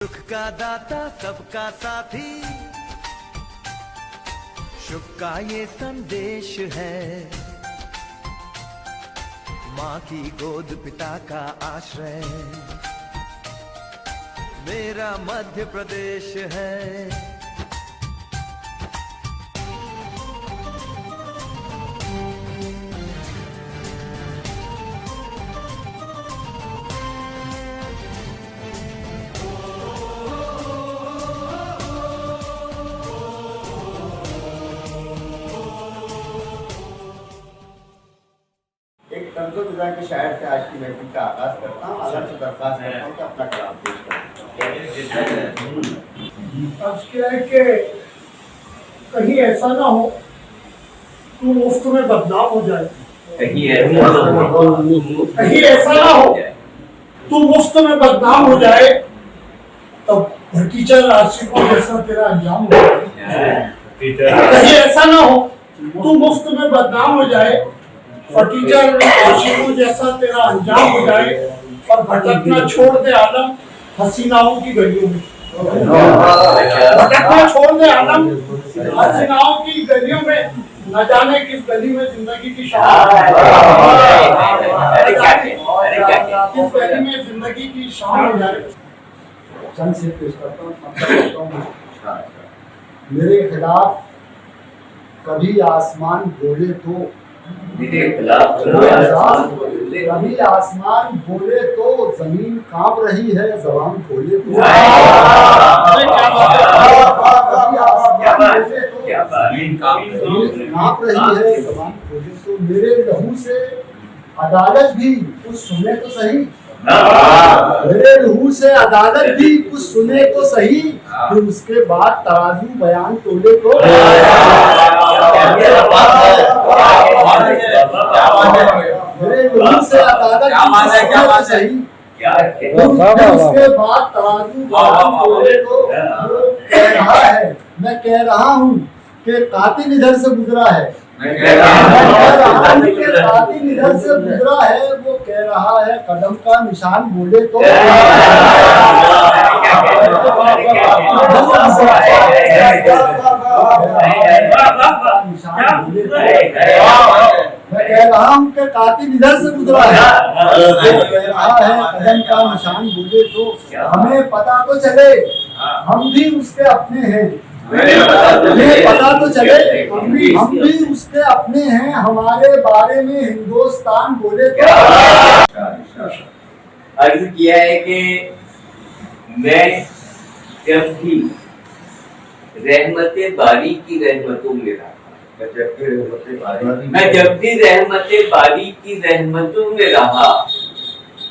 सुख का दाता सबका साथी, शुभ का ये संदेश है। माँ की गोद पिता का आश्रय, मेरा मध्य प्रदेश है। एक तंजो मिजाज के शायर से आज की महफिल का आगाज करता हूँ। आलम से दरख्वास्त करता हूँ कि अपना कलाम पेश करें। अर्ज किया है कि कहीं ऐसा ना हो तू मुफ्त में बदनाम हो जाए, कहीं ऐसा ना हो तू मुफ्त में बदनाम हो जाए, तब टीचर आशिकों जैसा तेरा अंजाम हो जाए। कहीं ऐसा ना हो तू मुफ्त में बदनाम हो जाए और टीचर आशिकों जैसा तेरा अंजाम हो जाए, और भटकना छोड़ दे आलम हसीनाओं की गलियों में। भटकना छोड़ दे आलम हसीनाओं की गलियों में, न जाने किस गली में जिंदगी की शाम, किस गली में जिंदगी की शाम हो जाए। चंद से पेश करता हूँ। मेरे खिलाफ कभी आसमान बोले तो, कभी आसमान बोले तो जमीन कांप रही है, जबान खोले तो। कभी आसमान बोले तो जमीन कांप रही है, जबान खोले तो। मेरे लहू से अदालत भी कुछ सुने तो सही, मेरे लहू से अदालत भी कुछ सुने तो सही, फिर उसके बाद तराजू बयान तोले तो। मेरे लहू से अदालत भी सही, उसके बाद तराजू बयान तोले तो। कह रहा है, मैं कह रहा हूँ कि कातिल इधर से गुजरा है, कातिल इधर से गुजरा है, वो कह रहा है कदम का निशान बोले तो। मैं कह रहा हूँ कि कातिल इधर से गुजरा है, वो कह रहा है कदम का निशान बोले तो। हमें पता तो चले हम भी उसके अपने हैं, हमें पता तो चले हम भी उसके अपने हैं, हमारे बारे में हिंदुस्तान बोले तो। अर्ज किया है कि मैं जब भी रहमते बारी की रहमतों में रहा, मैं जब भी रहमते बारी की रहमतों में रहा,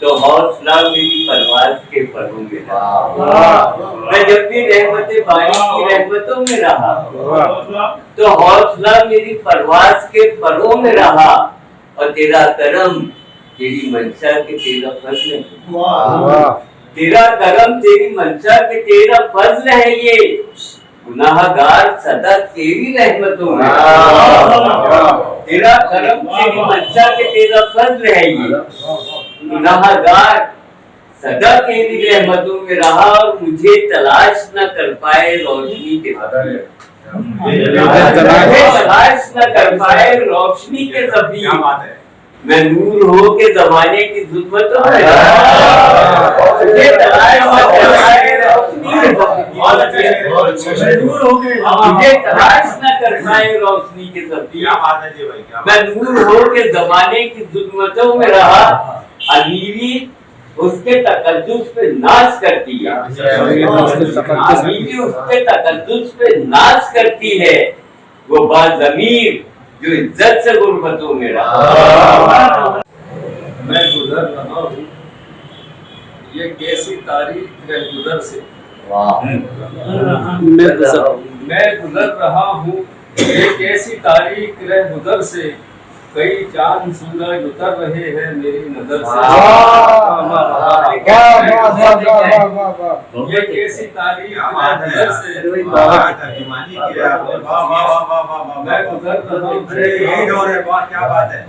तो हौसला मेरी परवाज़ के परों में रहा। मैं जब भी रहमते बारी की रहमतों में रहा, तो हौसला मेरी परवाज़ के परों में रहा, और तेरा करम तेरी मंशा के तेरा फजल है, तेरा करम तेरी मंशा के तेरा फजल है। ये गुनाहगार सदा तेरी रहमतों में, तेरा करम तेरी मंशा के तेरा फजल है। ये गुनाहगार सदा तेरी रहमतों में रहा, और मुझे तलाश न कर पाए रोशनी के सफी, तलाश न कर पाए रोशनी के सफी। मैं नूर हो के जमाने की जुल्मतों में मुझे तलाश न कर पाए रोशनी के सफी, मुझे तलाश न कर पाए रोशनी के सफी। मैं नूर हो के जमाने की जुल्मतों में रहा, अमीरी उसके तकद्दुस पे नाज करती है, अमीरी उसके तकद्दुस पे नाज करती है, वो बाज़मीर जो इज्जत से गुर्बतों में रहा। मैं गुजर रहा हूँ ये कैसी तारीख है गुजर से, मैं गुजर रहा हूँ ये कैसी तारीख रह गुजर से, कई चांद सूरज उतर रहे हैं मेरी नजर से। ये कैसी तारीख गुजर से, मैं गुजर रहा हूँ, क्या बात है,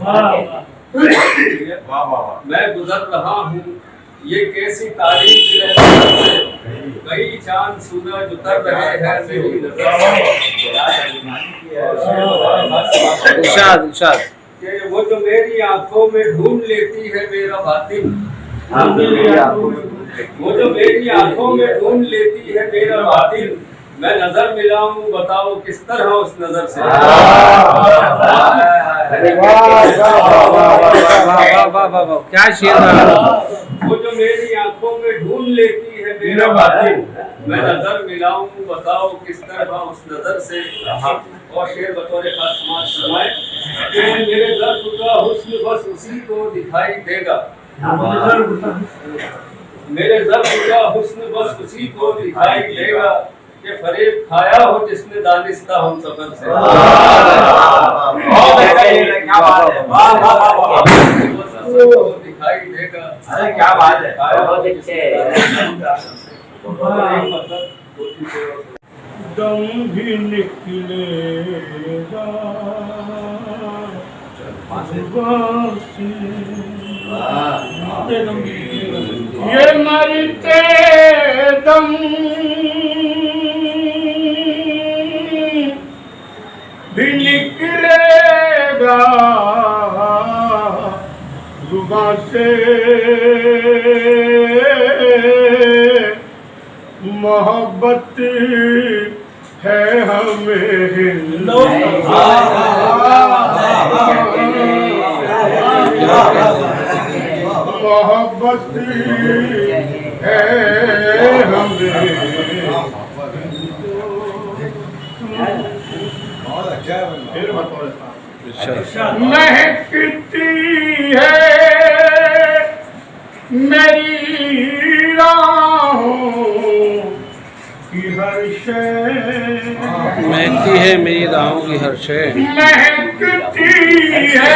मैं गुजर रहा हूँ ये कैसी तारीख है, कई चांद सूरज उतर रहे हैं मेरी नजर से। इरशाद कि वो जो मेरी आंखों में ढूंढ लेती है मेरा बातिन, वो जो मेरी आंखों में ढूंढ लेती है मेरा बातिन, मैं नजर मिलाऊं बताओ किस तरह उस नजर से। क्या शेर रहा। वो जो मेरी आंखों में ढूंढ लेती है मेरा बातिन, मैं नजर मिलाऊं बताओ किस तरह उस नजर से। और शेर बतौर खास समाज फरमाए कि मेरे ज़र्फ़ का हुस्न बस उसी को दिखाई देगा, मेरे ज़र्फ़ का हुस्न बस उसी को दिखाई देगा, कि फरेब खाया हो जिसने दानिस्ता हम सफर से। दिखाई देगा। अरे क्या बात है, बहुत अच्छे। दम भी निकलेगा जुबान से, ये मरते दम भी निकलेगा जुबान से, मोहब्बत है हमें मोहब्बत है हमें। महकती है मेरी राहों की हर शय, महकती है मेरी राहों की हर शय, महकती है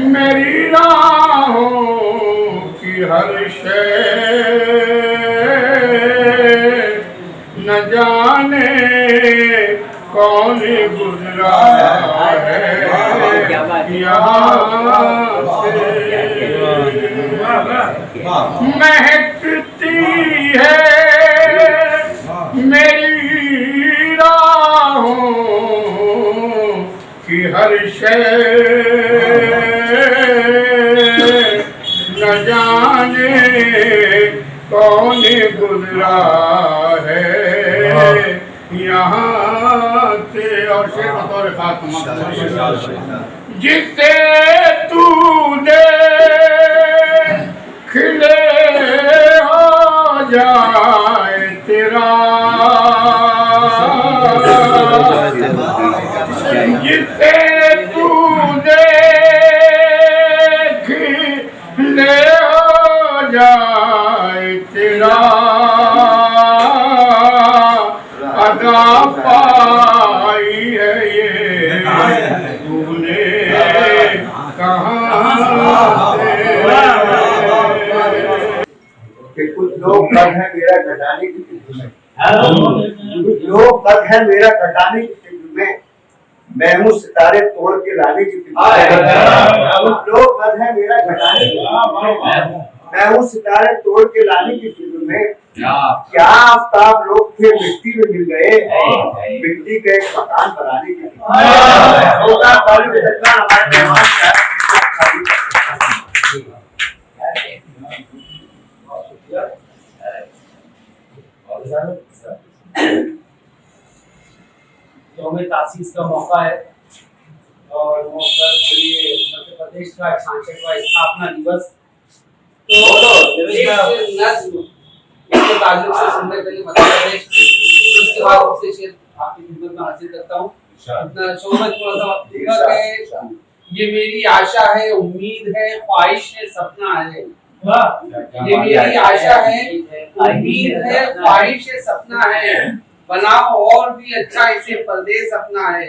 मेरी राहों की हर शय, न जाने कौन गुजरा है यहाँ से। महकती है मेरी राहों की हर शय, न जाने कौन गुजरा है यहाँ से। और शेर बतौर खास जिसे तूने खिले हो जाए तेरा, जिसे तूने खिले हो जाए तेरा, अदा पाई है ये तूने कहाँ कि कुछ लोग कद है मेरा घटाने की फिक्र में, कुछ लोग कद है मेरा घटाने की फिक्र में, मैं हूँ सितारे तोड़ के लाने की फिक्र में। कुछ लोग कद है मेरा घटाने की फिक्र में, मैं हूँ सितारे तोड़ के लाने की फिक्र में। क्या आफ्ताब लोग थे मिट्टी में मिल गए, मिट्टी का एक मकान बनाने की फिक्र यौम तासीस का मौका है और मध्य प्रदेश का 66वां स्थापना दिवस। तो एक नज्म इसके ताल्लुक से सुनने के लिए मध्य प्रदेश, उसके बाद आपसे शेर आपकी खिदमत में हाजिर करता हूँ। इतना शोभत थोड़ा सा देगा कि ये मेरी आशा है, उम्मीद है, ख्वाहिश है, सपना है। ये मेरी आशा है, उम्मीद है, ख्वाहिश है, सपना है। बनाओ और भी अच्छा इसे परदेस अपना है,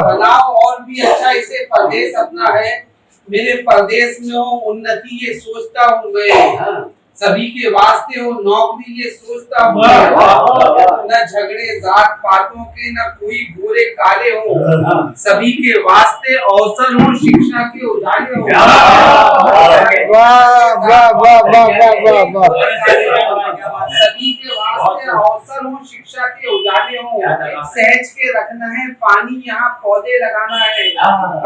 बनाओ और भी अच्छा इसे परदेस अपना है। मेरे परदेस में हो उन्नति ये सोचता हूँ मैं, सभी के वास्ते हो नौकरी ये सोचता हूँ, न झगड़े जात पातों के न कोई गोरे काले हो, सभी के वास्ते अवसर हो शिक्षा के उजाले हो। सभी के वास्ते अवसर हो शिक्षा के उजाले हो, सहज के रखना है पानी यहाँ पौधे लगाना है,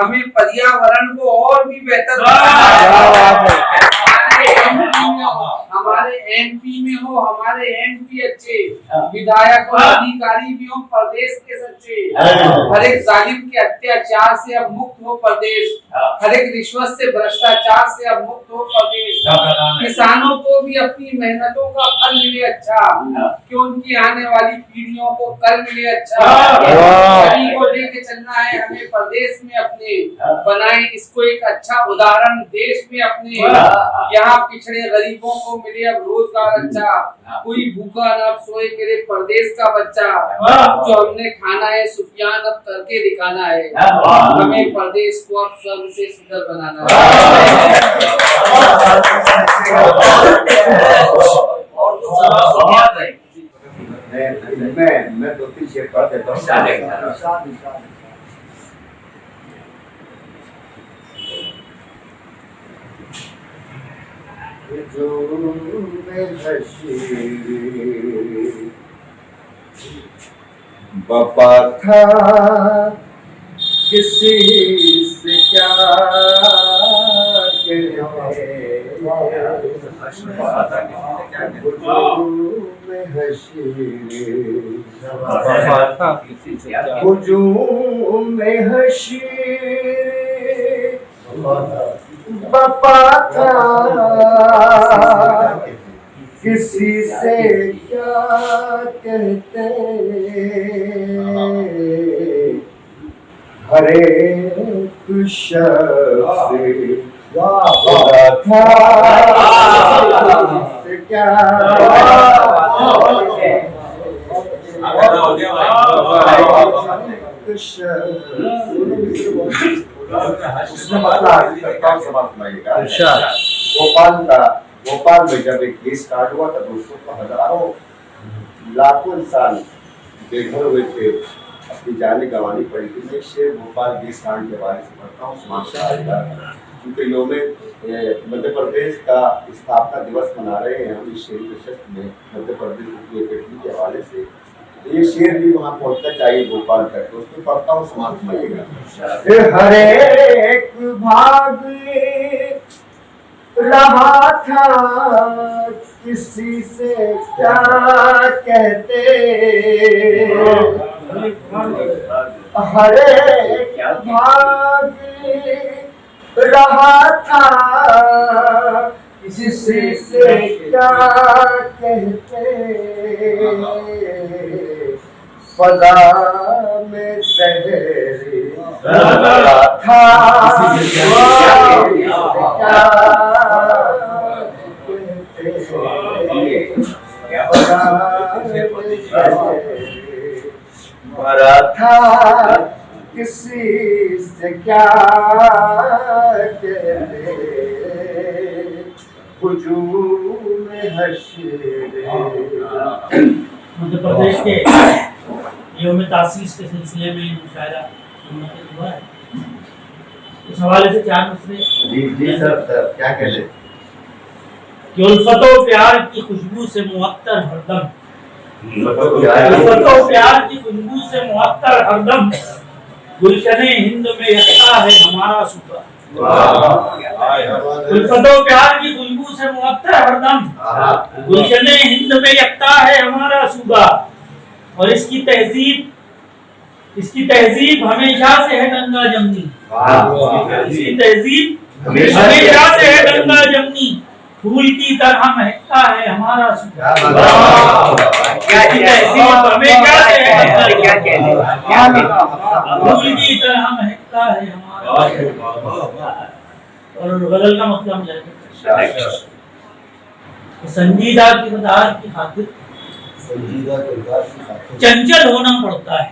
हमें पर्यावरण को और भी बेहतर बनाना है। हमारे एमपी में हो हमारे एमपी अच्छे, विधायक और अधिकारी भी हो प्रदेश के सच्चे, हर एक जालिम के अत्याचार से अब मुक्त हो प्रदेश, हर एक रिश्वत से भ्रष्टाचार से अब मुक्त हो प्रदेश, किसानों को भी अपनी मेहनतों का फल मिले अच्छा, कि उनकी आने वाली पीढ़ियों को कल मिले अच्छा, सभी को लेके चलना है हमें प्रदेश में अपने, बनाए इसको एक अच्छा उदाहरण देश में अपने, यहाँ पिछड़े गरीबों को मिले अब रोजगार अच्छा, कोई भूखा न सोए मेरे प्रदेश का बच्चा, जो हमने खाना है सुफियान अब करके दिखाना है, हमें प्रदेश को अब स्वर्ग से सुंदर बनाना है। मैं 2-3 शेर पढ़ देता हूँ। बाबा था किसी से क्या हुजूम में हशी बाबा था किसी से क्या कहते, हर एक शख्स था से क्या भोपाल में जब एक केस स्टार्ट हुआ था दोस्तों को हजारों लाखों इंसान बेघर हुए थे, अपनी जानें गंवानी पड़ी थी। मैं शेर भोपाल केस कांड के बारे में पढ़ता हूँ, क्योंकि लोग मध्य प्रदेश का स्थापना दिवस मना रहे हैं हम इस शेर प्रशस्त में मध्य प्रदेश की अकेडमी के हवाले से, ये शेर भी वहाँ पहुँचना चाहिए भोपाल तक। दोस्तों पढ़ता हूँ, समाज समझेगा। हर एक भाग रहा था किसी से क्या कहते, हर एक भाग रहा था किसी से क्या कहते, फजा में सहरी था मरा था किसी से क्या कहते, हुजूम हश्र। मध्य प्रदेश के यौम तासीस के सिलसिले में मुशायरा हुआ है, इस हवाले से 4 मसले। जी सर क्या कहते हैं कि उल्फतो प्यार की खुशबू से मुअत्तर हरदम, उल्फतो प्यार की खुशबू से मुअत्तर हरदम, गुलशने हिंद में यकता है हमारा सूबा। उल्फतो प्यार की खुशबू से मुअत्तर हरदम, गुलशने हिंद में यकता है हमारा सूबा। और इसकी तहजीब हमेशा से है गंगा जमनी, इसकी तहजीब हमेशा से है गंगा जमनी, फूल की तरह महकता है हमारा सूबा। इसकी तहजीब हमेशा से है फूल की तरह महकता है हमारा सूबा। और गजल का मतलब है संजीदा किरदार की खातिर चंचल होना पड़ता है,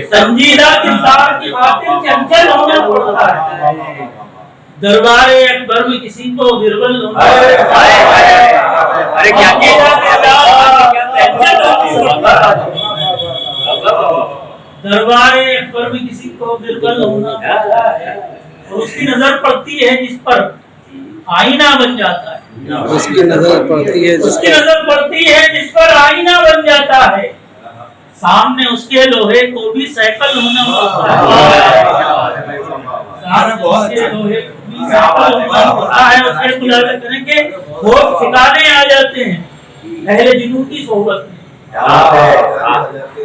संजीदा किरदार की खातिर चंचल होना पड़ता है। दरबारे अकबर में किसी को बिरबल अरे क्या दरबारे अकबर में किसी को बिरबल होना और उसकी नजर पड़ती है जिस पर आईना बन जाता है, उसकी नजर पड़ती है उसकी नजर पड़ती है जिस पर आईना बन जाता है, सामने उसके लोहे को भी साइकिल होना पड़ता है, सामने उसके लोहे को भी साइकिल होना पड़ता है। उसके गुलाबे करेंगे वो ठिकाने आ जाते हैं पहले जुनून की सोहबत में,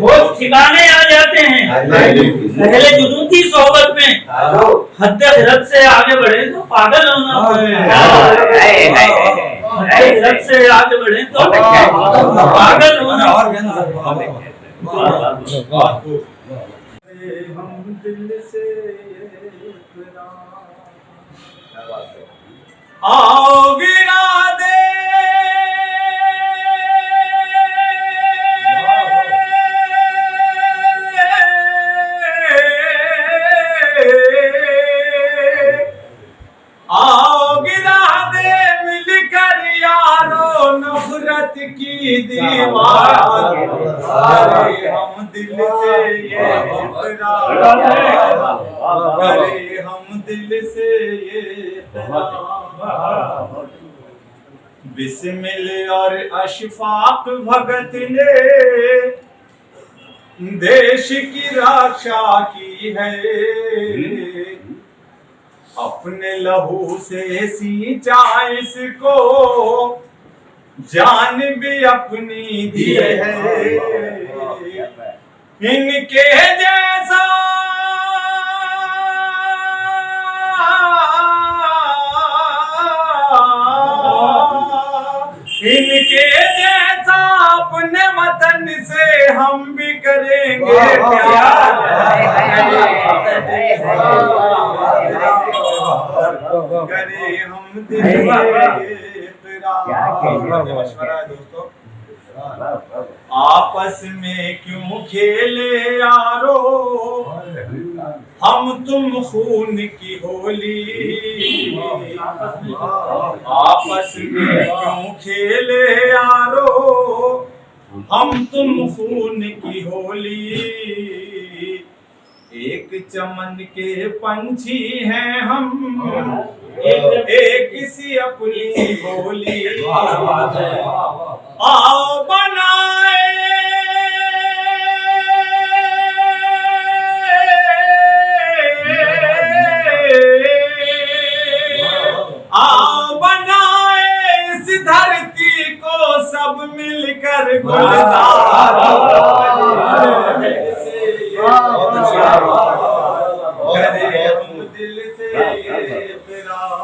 वो ठिकाने आ जाते हैं पहले जुनून की सोहबत में। हद हिरत से आगे बढ़े तो पागल होना पड़ेगा, हद हिरत से आगे बढ़े तो पागल होना हम दिल से आओ गिरा दे आओ गिरा दे मिलकर यारो नफरत की दीवार, अरे हम दिल से ये इकरार, अरे हम दिल से ये इकरार। बिस्मिल और अशफाक भगत ने देश की रक्षा की है, अपने लहू से सींचा इसको, जान भी अपनी दी है। इनके जैसा अपने वतन से हम भी करेंगे प्यार, करे हम दिल दोस्तों। आपस में क्यों खेले यारो, हम तुम खून की होली, आपस में क्यों खेले यारो, हम तुम खून की होली। एक चमन के पंछी हैं हम, एक सी अपनी बोली, आओ बनाए इस धरती को सब मिलकर गुलजार, करे हम दिल से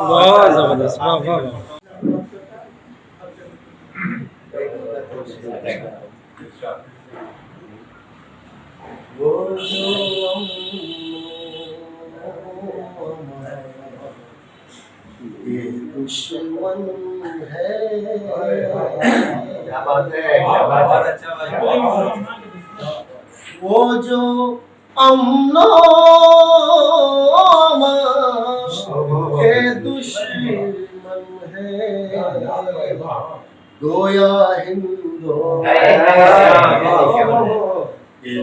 बहुत जबरदस्त, वाह वाह वाह। वो जो ये दुश्मन है, क्या बात है, क्या बात, अच्छा वो जो अमनो के दुश्मन है, गोया हिंदो के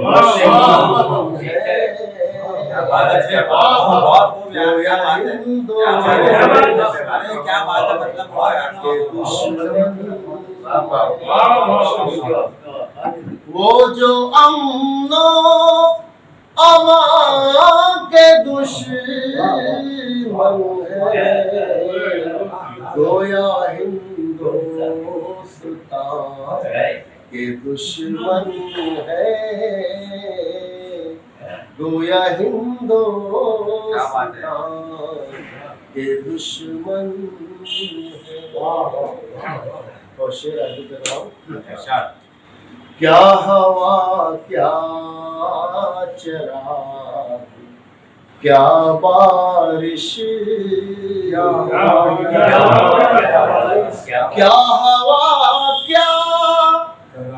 दुश्मन है, क्या बात है, मतलब वो जो अमनो अमा के दुश्मन है, गोया हिंदुस्तान के दुश्मन है, गोया हिंदुस्तान के दुश्मन है। और शेर आगे कर रहा हूँ। क्या हवा क्या चराग क्या बारिश, क्या हवा क्या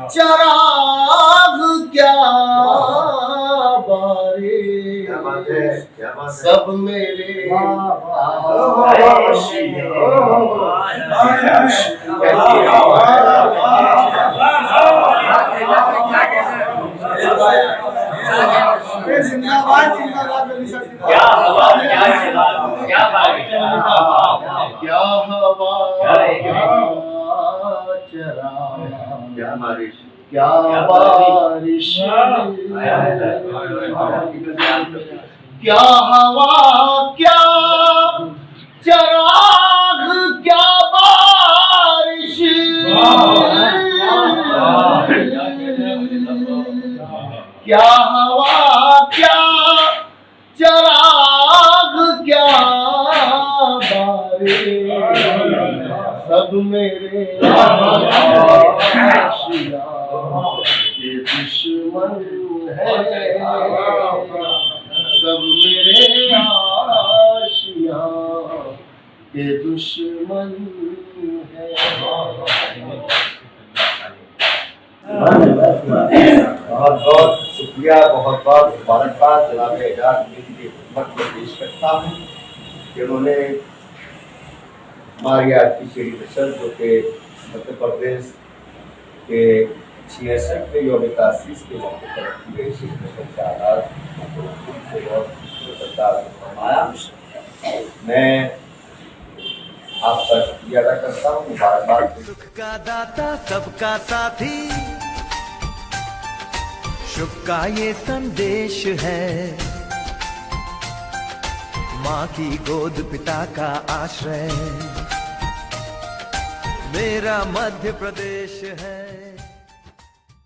चराग क्या बारिश, सब मेरे जिंदाबाद जिंदाबाद क्या हवा क्या जवाब क्या बात क्या हवा चरा क्या बारिश क्या बारिश क्या हवा क्या चराग क्या बारिश क्या हवा क्या चराग क्या बारिश सब मेरे आशिया के दुश्मन है सब मेरे आशिया के दुश्मन है। बहुत बहुत शुक्रिया, बहुत बहुत मुबारकबाद जनाब एजाज की खिदमत में पेश करता हूँ जिन्होंने हमारी आज की शहीद नशर जो कि मध्य प्रदेश के 66वें यौम तासीस के मौके पर रखी गई शहीद नशर का आगाज फरमाया। मैं आपका शुक्रिया अदा करता हूँ, मुबारकबाद। सुख का दाता सबका साथी, शुभ का ये संदेश है। माँ की गोद पिता का आश्रय, मेरा मध्य प्रदेश है।